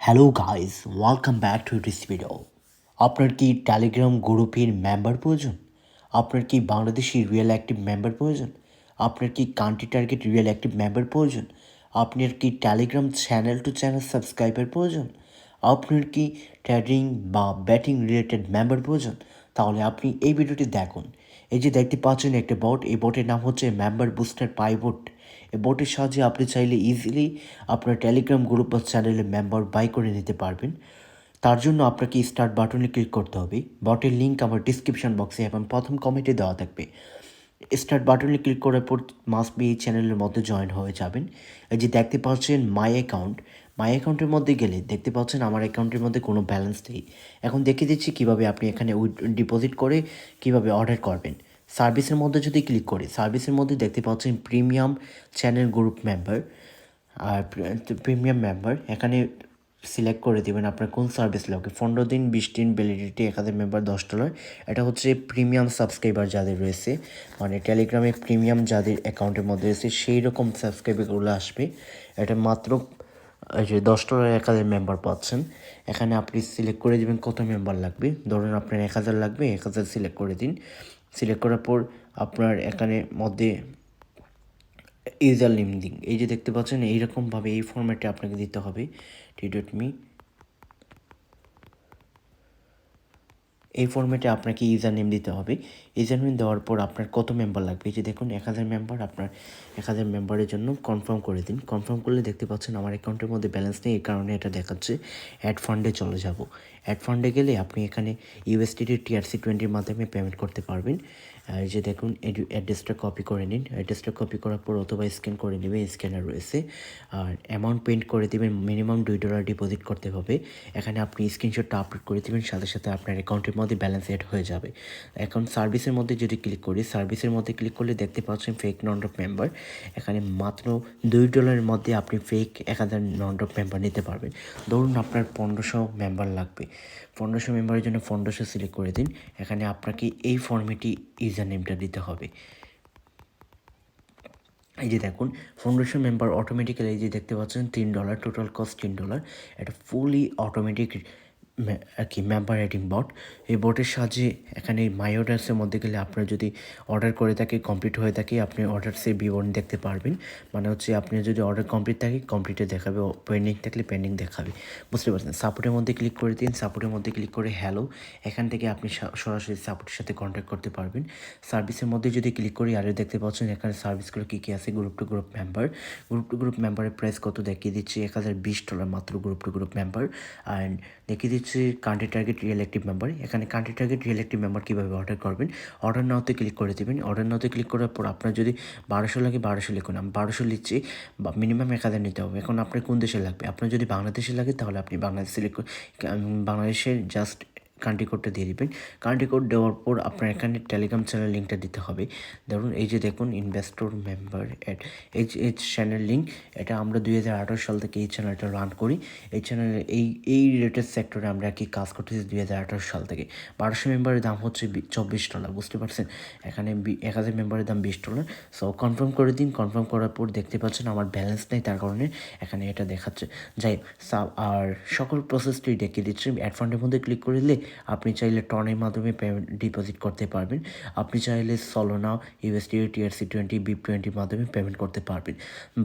Hello guys, welcome back to this video. আপনার কি Telegram গ্রুপের মেম্বার প্রয়োজন? আপনার কি বাংলাদেশি রিয়েল অ্যাক্টিভ মেম্বার প্রয়োজন? আপনার কি country target real active member প্রয়োজন? আপনার কি Telegram channel to channel subscriber প্রয়োজন? আপনার কি ট্রেডিং বা ব্যাটিং রিলেটেড মেম্বার প্রয়োজন? তাহলে আপনি এই ভিডিওটি দেখুন। এই যে দেখতে পাচ্ছেন একটা বট, এই বটের নাম হচ্ছে মেম্বার বুস্টার পাইভট। এই বটের সাহায্যে আপনি চাইলে ইজিলি আপনার টেলিগ্রাম গ্রুপ বা চ্যানেলে মেম্বার বাই করে নিতে পারবেন। তার জন্য আপনাকে স্টার্ট বাটনে ক্লিক করতে হবে। বটের লিঙ্ক আমার ডিসক্রিপশন বক্সে এবং প্রথম কমেন্টে দেওয়া থাকবে। স্টার্ট বাটনে ক্লিক করার পর মাস্ট বি এই চ্যানেলের মধ্যে জয়েন হয়ে যাবেন। এই যে দেখতে পাচ্ছেন মাই অ্যাকাউন্ট, মাই অ্যাকাউন্টের মধ্যে গেলে দেখতে পাচ্ছেন আমার অ্যাকাউন্টের মধ্যে কোনো ব্যালেন্স নেই। এখন দেখিয়ে দিচ্ছি কীভাবে আপনি এখানে ডিপোজিট করে কীভাবে অর্ডার করবেন। সার্ভিসের মধ্যে যদি ক্লিক করি, সার্ভিসের মধ্যে দেখতে পাচ্ছেন প্রিমিয়াম চ্যানেল গ্রুপ মেম্বার। আর প্রিমিয়াম মেম্বার এখানে সিলেক্ট করে দেবেন আপনার কোন সার্ভিস লাগবে। 15 দিন, 20 দিন ভ্যালিডিটি, 1000 মেম্বার, $10। এটা হচ্ছে প্রিমিয়াম সাবস্ক্রাইবার যাদের রয়েছে, মানে টেলিগ্রামে প্রিমিয়াম যাদের অ্যাকাউন্টের মধ্যে রয়েছে সেই রকম সাবস্ক্রাইবারগুলো আসবে। এটা মাত্র এই যে $10 1000 মেম্বার পাচ্ছেন। এখানে আপনি সিলেক্ট করে দেবেন কত মেম্বার লাগবে। ধরুন আপনার 1000 লাগবে, 1000 সিলেক্ট করে দিন। সিলেক্ট করার পর আপনার এখানে মধ্যে ইউজার নেম দিন। এই যে দেখতে পাচ্ছেন এইরকমভাবে এই ফরম্যাটে আপনাকে দিতে হবে t.me। এই ফরম্যাটে আপনাকে ইউজার নেম দিতে হবে। ইউজার নেম দেওয়ার পর আপনার কত মেম্বার লাগবে, এই যে দেখুন 1000 মেম্বার। আপনার 1000 মেম্বারের জন্য কনফার্ম করে দিন। কনফার্ম করলে দেখতে পাচ্ছেন আমার অ্যাকাউন্টের মধ্যে ব্যালেন্স নেই, এই কারণে এটা দেখাচ্ছে। অ্যাড ফান্ডে চলে যাব। অ্যাড ফান্ডে গেলে আপনি এখানে ইউএসডিটি TRC20 মাধ্যমে পেমেন্ট করতে পারবেন। এই যে দেখুন অ্যাড্রেসটা কপি করে নিন। অ্যাড্রেসটা কপি করার পর অথবা স্ক্যান করে নেবেন, স্ক্যানার রয়েছে। আর অ্যামাউন্ট পেন্ট করে দেবেন, মিনিমাম $2 ডিপোজিট করতে হবে। এখানে আপনি স্ক্রিনশটটা আপলোড করে দেবেন, সাথে সাথে আপনার অ্যাকাউন্টের মধ্যে ব্যালেন্স অ্যাড হয়ে যাবে। এখন সার্ভিসের মধ্যে যদি ক্লিক করি, সার্ভিসের মধ্যে ক্লিক করলে দেখতে পাচ্ছেন ফেক নন অফ মেম্বার। এখানে মাত্র $2 মধ্যে আপনি ফেক 1000 নন অফ মেম্বার নিতে পারবেন। ধরুন আপনার 1500 মেম্বার লাগবে, 1500 মেম্বারের জন্য 1500 সিলেক্ট করে দিন। এখানে আপনাকে এই ফর্মেটই ইউজার নেমটা দিতে হবে। এই যে দেখুন 1500 মেম্বার অটোমেটিক্যালি, এই যে দেখতে পাচ্ছেন $3, টোটাল কস্ট $3। এটা ফুলি অটোমেটিক আর কি মেম্বার রেটিং বট। এই বটের সাহায্যে এখানে মাই অর্ডার্সের মধ্যে গেলে আপনার যদি অর্ডার করে থাকে, কমপ্লিট হয়ে থাকে, আপনি অর্ডার্সের বিবরণ দেখতে পারবেন। মানে হচ্ছে আপনি যদি অর্ডার কমপ্লিট থাকে কমপ্লিটে দেখাবে, পেন্ডিং থাকলে পেন্ডিং দেখাবে। বুঝতে পারছেন। সাপোর্টের মধ্যে ক্লিক করে দিন। সাপোর্টের মধ্যে ক্লিক করে হ্যালো, এখান থেকে আপনি সরাসরি সাপোর্টের সাথে কন্ট্যাক্ট করতে পারবেন। সার্ভিসের মধ্যে যদি ক্লিক করি, আরও দেখতে পাচ্ছেন এখানে সার্ভিসগুলো কী কী আছে। Group to group member, group to group মেম্বারের প্রাইস কত দেখিয়ে দিচ্ছি, $1020 মাত্র group to group member. And দেখিয়ে দিচ্ছি country target real active member. এখানে country target real active member কীভাবে অর্ডার করবেন, অর্ডার নাওতে ক্লিক করে দেবেন। অর্ডার নাওতে ক্লিক করার পর আপনার যদি 1200 লাগে 1200 লিখুন। আমি 1200 লিখছি, বা মিনিমাম 1000 নিতে হবে। এখন আপনার কোন দেশে লাগবে, আপনার যদি বাংলাদেশে লাগে তাহলে আপনি বাংলাদেশ সিলেক্ট করে বাংলাদেশের জাস্ট কান্ট্রি কোডটা দিয়ে দিবেন। কান্ট্রি কোড দেওয়ার পর আপনার এখানে টেলিগ্রাম চ্যানেল লিঙ্কটা দিতে হবে। ধরুন এই যে দেখুন ইনভেস্টর মেম্বার অ্যাড, এই চ্যানেল লিঙ্ক। এটা আমরা 2018 সাল থেকে এই চ্যানেলটা রান করি। এই চ্যানেলে এই রিলেটেড সেক্টরে আমরা কি কাজ করতেছি 2018 সাল থেকে। 1200 মেম্বারের দাম হচ্ছে $24। বুঝতে পারছেন। এখানে 1000 মেম্বারের দাম $20। সো কনফার্ম করে দিন। কনফার্ম করার পর দেখতে পাচ্ছেন আমার ব্যালেন্স নেই, তার কারণে এখানে এটা দেখাচ্ছে। যাই আর সকল প্রসেসটি দেখিয়ে দিচ্ছি। অ্যাড ফান্ডের মধ্যে ক্লিক করে দিলে আপনি চাইলে টনের মাধ্যমে পেমেন্ট ডিপোজিট করতে পারবেন। আপনি চাইলে সলোনা, ইউএসডি, TRC20, BIP20 মাধ্যমে পেমেন্ট করতে পারবেন।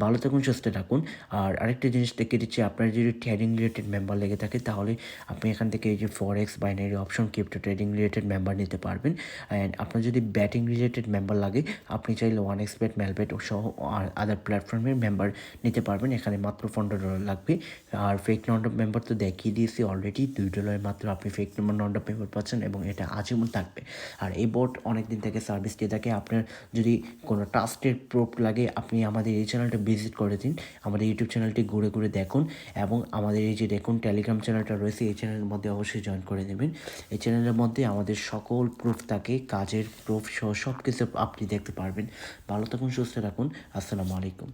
ভালো থাকুন, সুস্থ থাকুন। আর আরেকটা জিনিস দেখিয়ে দিচ্ছি, আপনার যদি ট্রেডিং রিলেটেড মেম্বার লেগে থাকে তাহলে আপনি এখান থেকে এই যে forex, binary option, crypto trading related member নিতে পারবেন। অ্যান্ড আপনার যদি ব্যাটিং রিলেটেড মেম্বার লাগে আপনি চাইলে 1xBet, মেলবেট সহ আর আদার প্ল্যাটফর্মের মেম্বার নিতে পারবেন। এখানে মাত্র $15 লাগবে। আর ফেক নন অফ মেম্বার তো দেখিয়ে দিয়েছি অলরেডি, $2 মাত্র আপনি ফেক নন অফ মেম্বার পাচ্ছেন এবং এটা আজীবন থাকবে। আর এই বোট অনেক দিন থেকে সার্ভিস দিয়ে থাকে। আপনার যদি কোনো ট্রাস্টেড প্রুফ লাগে আপনি আমাদের এই চ্যানেলটা ভিজিট করে দিন, আমাদের ইউটিউব চ্যানেলটি ঘুরে ঘুরে দেখুন এবং আমাদের এই যে দেখুন টেলিগ্রাম চ্যানেলটা রয়েছে, এই চ্যানেলের মধ্যে অবশ্যই জয়েন করে দেবেন। এই চ্যানেলের মধ্যে আমাদের সকল প্রুফ থাকে, কাজের প্রুফ সহ সব কিছু আপনি দেখতে পারবেন। ভালো থাকুন, সুস্থ থাকুন। আসসালামু আলাইকুম।